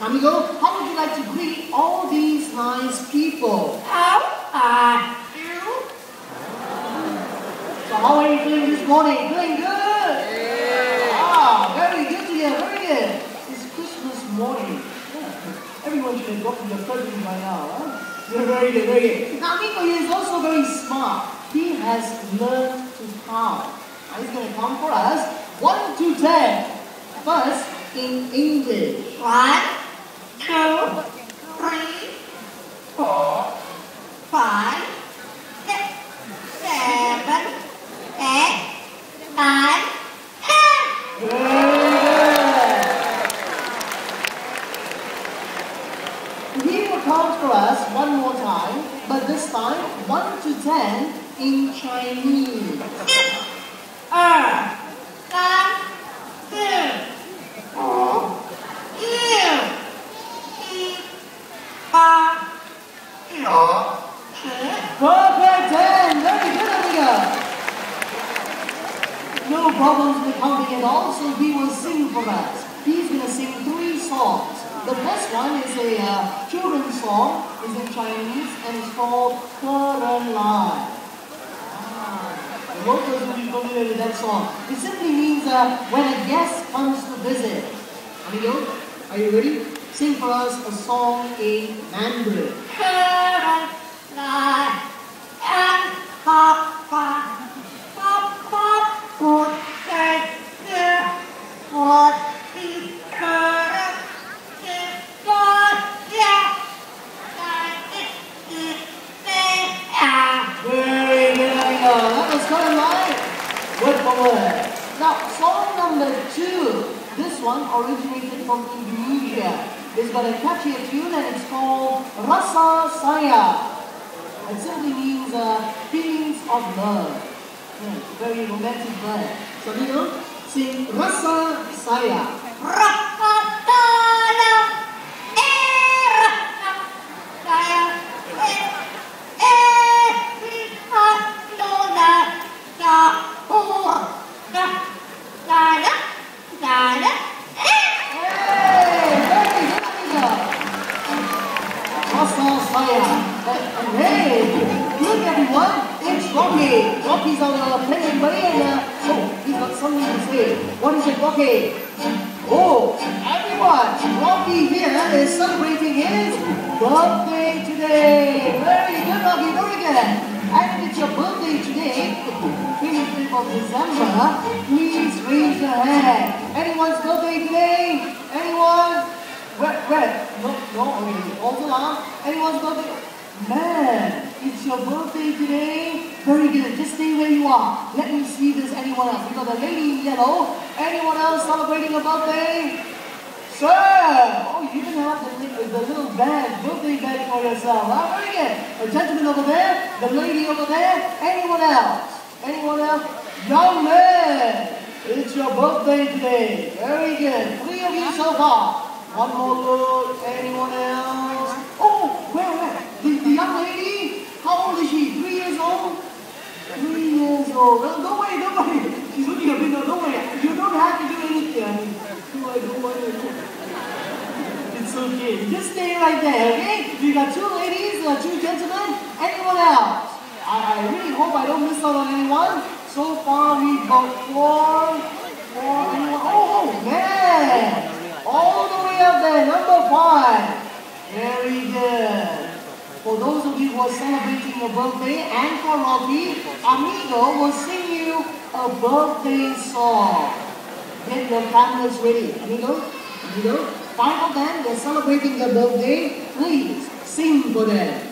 Amigo, how would you like to greet all these nice people? So how are you feeling this morning? Feeling good? Ah, very good to hear, very good. It's Christmas morning. Yeah. Everyone should have gotten their present by now, huh? Yeah, very good, very good. Now, Amigo is also very smart. He has learned to count. Now, he's going to count for us 1 to 10. First, in English. 1, 2, 3, 4, 5, 6, 7, 8, 9, 10. Very good. He will count for us one more time, but this time 1 to 10 in Chinese. 2, 3, 4, 5, 6, 7, 8, 9, 10. Perfect 10. Very good, amigo. No problems with counting at all, so he will sing for us. He's going to sing 3 songs. The first one is a children's song. It's in Chinese and it's called Current Line. The locals will be familiar with that song. It simply means when a guest comes to visit. Amigo, are you ready? Sing for us a song in Mandarin. Current Line and pop, pop, pop, pop, put that there, what is current, is God, yeah, very good, amigo. That was Current Line. Word for word. Now, song number 2. This one originated from Indonesia. It's got a catchy tune and it's called Rasa Sayang. It simply means feelings of love. Yeah, very romantic word. So we will sing Rasa Sayang. Rasa Sayang, Rasa Sayang, Hey, look everyone, it's Rocky. Rocky's on playing buddy and he's got something to say. What is it, Rocky? Oh, everyone, Rocky here is celebrating his birthday today. Very good, Rocky, very good. And it's your birthday today, 25th of December. Please raise your hand. Anyone's birthday today? Anyone? Where? No, okay. Also laugh. Anyone's birthday? Man, it's your birthday today. Very good. Just stay where you are. Let me see if there's anyone else. We got a lady in yellow. Anyone else celebrating a birthday? Sir! Oh, you even have the little badge, birthday badge for yourself. Huh? Very good. A gentleman over there, the lady over there. Anyone else? Anyone else? Young man! It's your birthday today. Very good. 3 of you so far. One more look. Anyone else? Oh, where? The young lady? How old is she? 3 years old? 3 years old. Well, don't worry. She's looking a bit. Don't worry. You don't have to do anything. I mean, don't worry. It's okay. Just stay right there, okay? We got 2 ladies, 2 gentlemen. Anyone else? I really hope I don't miss out on anyone. So far, we've got 4. Anyone? Oh, man! All the way up there, number 5. Very good. For those of you who are celebrating your birthday and for Rocky, Amigo will sing you a birthday song. Get your cameras ready. Amigo, 5 of them, they're celebrating their birthday. Please sing for them.